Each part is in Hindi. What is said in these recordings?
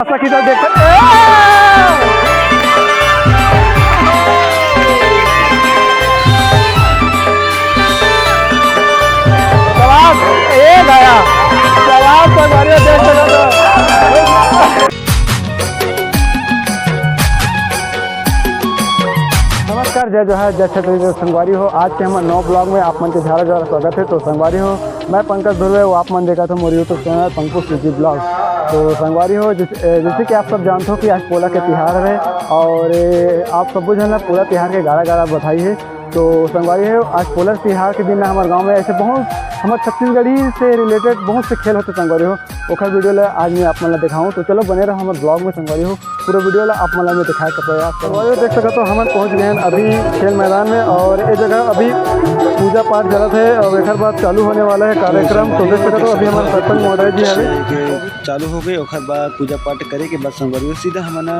किधर देख गया सवाल तो देख सकते। नमस्कार, जय जोहार, जय छत्तीसगढ़। संगवारी हो, आज के हमारे नौ ब्लॉग में आप मन के झारा झारा स्वागत है। तो संगवारी हो, मैं पंकज धुर्वे, वो आप मन देखा था मोर यूट्यूब चैनल पंकज सूजी ब्लॉग। तो संगवारी हो, जैसे कि आप सब जानते हो कि आज पोला के तिहार है और आप सब जो है ना पूरा तिहार के गारा गारा बधाई है। तो संगवारी है, आज पोला तिहार के दिन हमारे गांव में ऐसे बहुत हमारे छत्तीसगढ़ी से रिलेटेड बहुत से खेल होते संगवारी हो। ओखर वीडियो ला आज मैं आप मन दिखाऊँ, तो चलो बने रहो हमारे ब्लॉग में संगवारी हो। पूरा वीडियो ला आप मन में दिखाए का प्रयास संगवारी देख सकते हो। हम पहुँच गए हैं अभी खेल मैदान में और ये जगह अभी पूजा पाठ चलत है और एक बाद चालू होने वाला है कार्यक्रम। तो देख सकते हो अभी हमारे सरपंच महोदय जी है चालू हो गए। और बाद पूजा पाठ करे के बाद संगवारी सीधा हमारा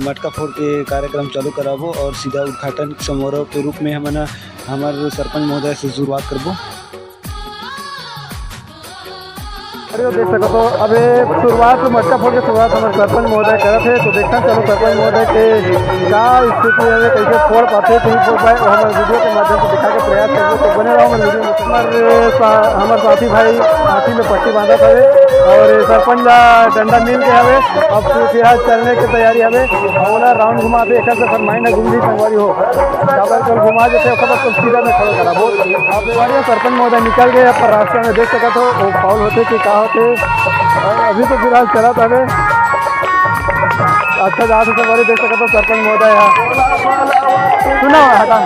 मटका फोड़ के कार्यक्रम चालू कराबो और सीधा उद्घाटन समारोह के रूप में हमारे सरपंच महोदय से शुरुआत करबो। अरे देख सको तो अबे शुरुआत मटका फोड़ के शुरुआत हमारे सरपंच महोदय करते हैं। तो देखते हैं चलो सरपंच महोदय के क्या स्थिति है, कैसे फोड़ पाते नहीं फोड़ पाए और हमारे वीडियो के माध्यम से दिखा के प्रयास करेंगे। तो बने रहो हमारे वीडियो में। हमारे साथी भाई हाथी में पट्टी बांधा करे और सरपंच डंडा मिल के हवे अब फिलहाल चलने की तैयारी हवे और राउंड घुमा दे एक फरमाइंड घूम दी संगवारी हो कल घुमा देते तो सीधा में खड़ा करा वो संगवारी। सरपंच महोदय निकल गए पर रास्ते में देख सकते हो वो फाउल होते कि क्या होते। अभी तो फिलहाल चला था हमें अच्छा जहाँ से संगवारी देख सकते हो सरपंच महोदय यहाँ सुना हटा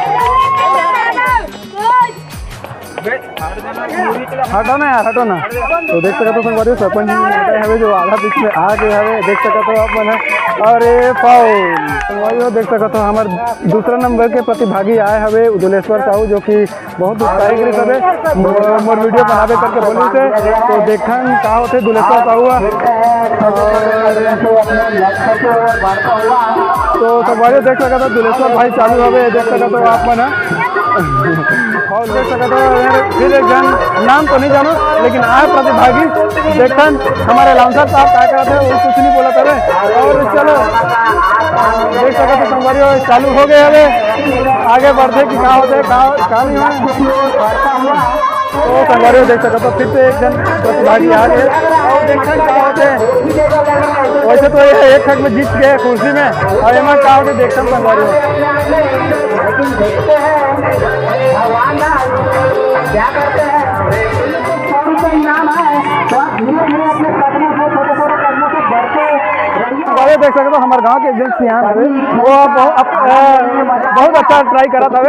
हटो ना यार हटो ना। तो देख सकते हो संगवारी सरपंच महोदय हमें जो आधा बीच में आ गए हमें देख सकते हो आप मैंने और ये फाउल संगवारी हो देख सकते हो। हमारे दूसरा नंबर के प्रतिभागी आए हवे उदलेश्वर साहू जो कि बहुत उत्साहित रही सब मोर वीडियो बनावे करके बोली से। तो देखन का होते दुलेश्वर साहू तो संगवारी देख सकते हो दुलेश्वर भाई चालू हवे देख सकते हो आप मैंने और देख सकते हो। फिर एक जन नाम तो नहीं जानो लेकिन आए प्रतिभागी देखन हमारे लाउंसर साहब क्या कहते हैं वो कुछ नहीं बोला करे और चलो देख सकते हो संगवारी हो चालू हो गए हमें आगे बढ़ते कि कहाँ होते कहाँ नहीं हो। तो संगवारी देख सकते हो फिर से एक जन प्रतिभागी आ गए और देखन क्या होते वैसे तो ये एक खट में जीत गए कुर्सी में और एम क्या होते देखते हैं संगवारी क्या करते हैं देख सकते हो हमारे गांव के एक दिन सियान है वो बहुत अच्छा ट्राई करा था।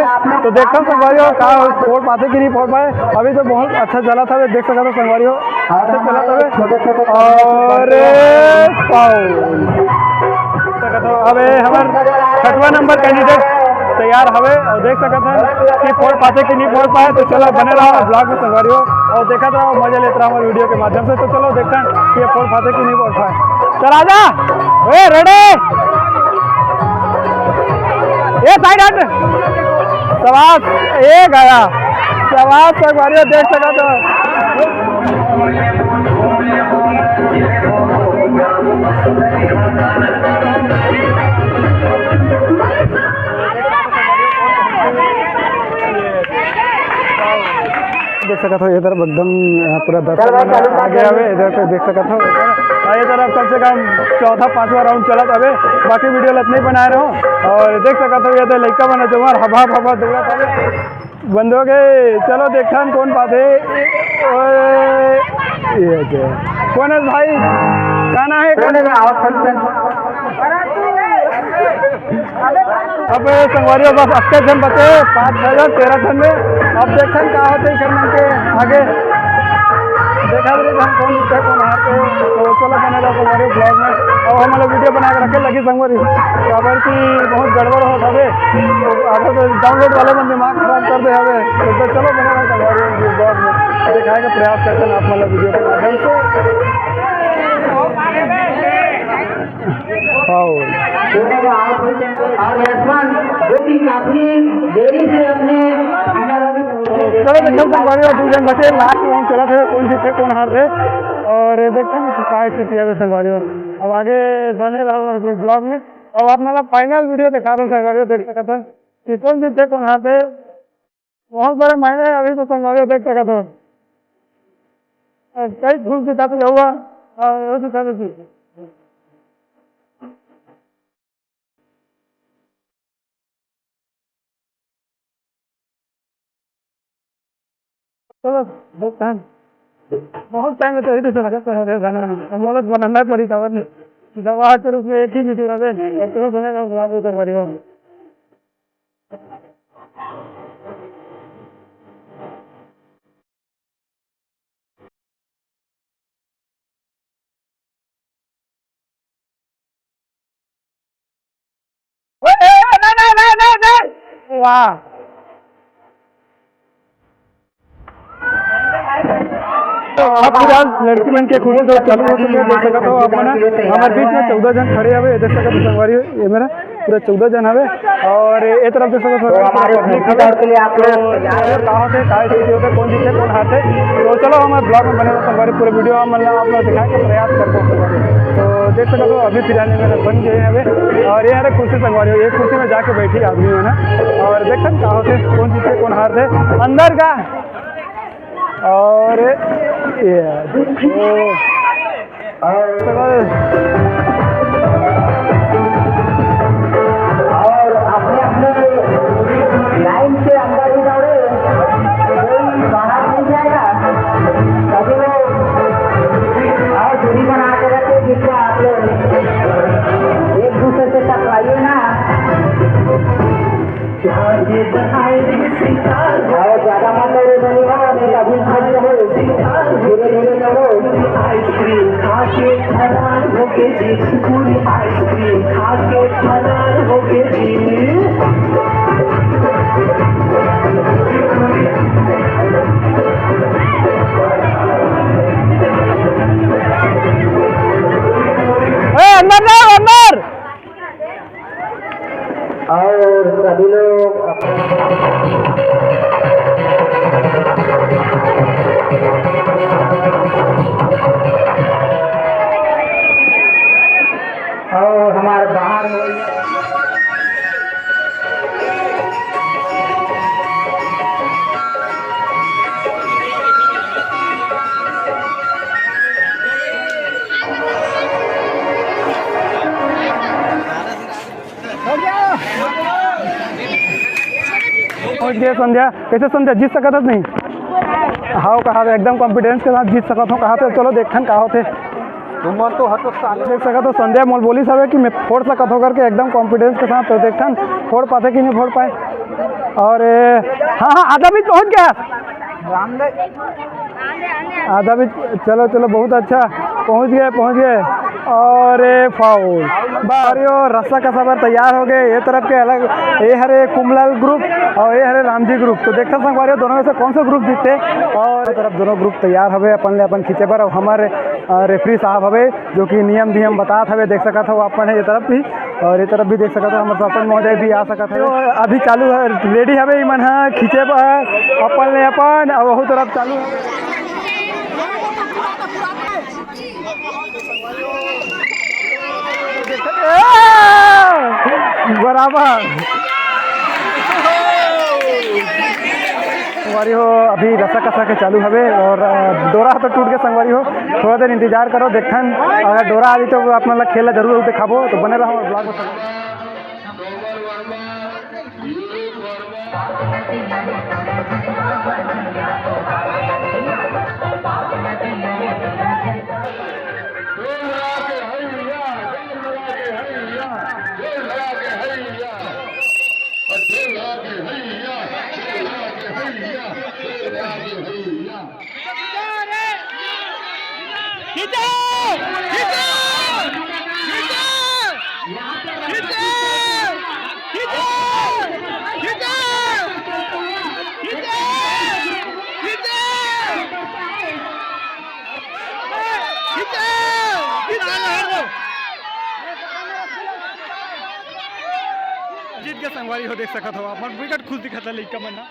तो देखता हूँ संगवारी हो कहा फोड़ पाते कि नहीं फोड़ पाए। अभी तो बहुत अच्छा चला था देख सकते हो संगवारी हो अच्छा चला था और अब हमारे 6वां नंबर कैंडिडेट तैयार हवे और देख सकते हैं कि फोड़ पाते कि नहीं फोड़ पाए। तो चलो बने रहो ब्लॉग में संगवारी हो और देखा रहो मजा लेते रहो वीडियो के माध्यम से। तो चलो देखते हैं कि फोड़ पाते कि नहीं फोड़ पाए। चला जा ए रेडी ए साइड हट सवास ए गया सवास संगवारी देख सकते हो। देख सकते हो इधर एकदम पूरा दर्शक आगे आवे इधर पे देख सकते हो इधर कम से कम चौथा पांचवा राउंड चला था। बाकी वीडियो लत नहीं बना रहे हो और देख सकते हो इधर लड़का बना जमार हवा हवा दौड़ा था बंद हो गए। चलो देखा कौन पाते कौन है भाई कहना है अब संगवारी बस 80 जन बचे 5-6 जन 13 जन में। अब देखन क्या होते के आगे देखा हम कौन जीते कौन हारते। तो चलो बने रहो संगवारी ब्लॉग में और हम लोग वीडियो बना के रखे लगी संगवारी खबर की बहुत गड़बड़ हो हवे तो आगे तो डाउनलोड वाले में दिमाग खराब कर दे हवे। तो चलो बने रहो संगवारी ब्लॉग में दिखाने का प्रयास करते हैं आप मतलब वीडियो के माध्यम से। चलो देखो संगवारी 2 जन बचे लास्ट राउंड चला थे कौन जीते कौन हार थे और ये देखते हैं काय स्थिति है संगवारी हो। अब आगे बने रहो ब्लॉग में। और अपना फाइनल वीडियो दिखा रहा हूँ संगवारी हो, देख सकते था कौन जीते कौन हाथे। बहुत बड़े मायने अभी तो संगवारी हो देख सकते हो। कई धूप के साथ हुआ और चलो देखते हैं। बहुत टाइम में तो यही तो लगा तो गाना मदद बनाना पड़ी था दवा के रूप में एक ही वीडियो है तो बनेगा बुला तो बड़ी हो। वाह आप फिलहाल लड़की बन के खुशी तो चालू हो चुके हैं। देख सकते हो अपना हमारे बीच में 14 जन खड़े हवे। देख सकते हो संगवारी ये मेरा पूरा 14 जन हवे और ये तरफ देख सकते हो पब्लिक के लिए आप लोग कहाँ थे काय स्थिति होते कौन जीते कौन हाथे। तो चलो हमारे ब्लॉग में बने संगवारी पूरे वीडियो मतलब आप लोग दिखाने का प्रयास करते हो। तो देख सकते हो अभी फिलहाल मेरे बन गए हवे और ये है कुर्सी संगवारी हो। एक कुर्सी में जाके बैठी आदमी हो ना और देख सकते कहाँ थे कौन जीते कौन हारते अंदर का। और अपने अपने लाइन से अंदर ही दौड़े कोई बाहर नहीं जाएगा। सभी लोग और दूरी बना के रखे जिससे आप लोग एक दूसरे से टकराइए ना। और ज्यादा मत दौड़े धन्यवाद अभी धीरे धीरे दौड़ो। आइसक्रीम खा के फरार होके जी पूरी आइसक्रीम खा के फरार होके जी। अंदर जाओ अंदर। और सभी लोग और हमारे बाहर पहुंच गए संध्या। कैसे संध्या जीत सकत है नहीं हाँ कहा एकदम कॉन्फिडेंस के साथ जीत सकत हूँ। कहा थे चलो देखन कहा थे तुम तो हर देख सका तो संध्या मोल बोली सब है कि मैं फोड़ सकत हो करके एकदम कॉन्फिडेंस के साथ। तो देखन फोड़ पाते कि नहीं फोड़ पाए। और हाँ हाँ आधा भी पहुंच गया आधा भी। चलो चलो बहुत अच्छा पहुंच गए। और फाउल बारियो रस्सा का सबर तैयार हो गए। ये तरफ के अलग ये हरे कुमलाल ग्रुप और ये हरे रामजी ग्रुप। तो देखते संगवारी दोनों में से कौन सा ग्रुप जीते। और तरफ दोनों ग्रुप तैयार हवे अपन खींचे पर। और हमारे रेफरी साहब हवे जो कि नियम धियम बतात हवे। देख सका था वो अपन है ये तरफ भी और ये तरफ भी देख सका था हमारे सरपंच महोदय भी आ सका था। अभी चालू है रेडी हवे मन है खींचे पर अपन ने अपन और वह तरफ चालू है। बराबर संगवारी हो अभी रस्सा कसा के चालू हवे और डोरा तो टूट के संगवारी हो थोड़ा देर इंतजार करो देखन अगर डोरा आई तो अपना लग खेला जरूर दिखाबो। तो बने रहो ब्लॉग में। जीत के संगवारी हो देख सकत हो अपन विकेट खुश दिखा था लइका मन ना।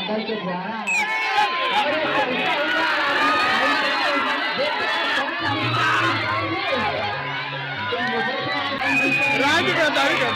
अंदर के द्वारा और एक चलता हुआ राज का दाढ़ी का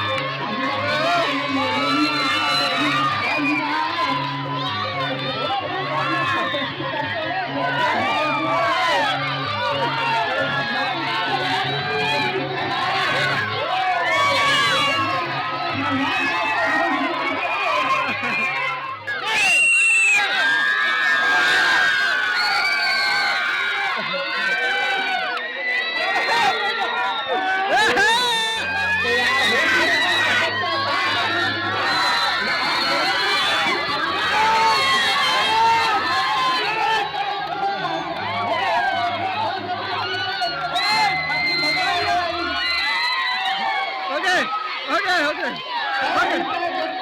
Okay.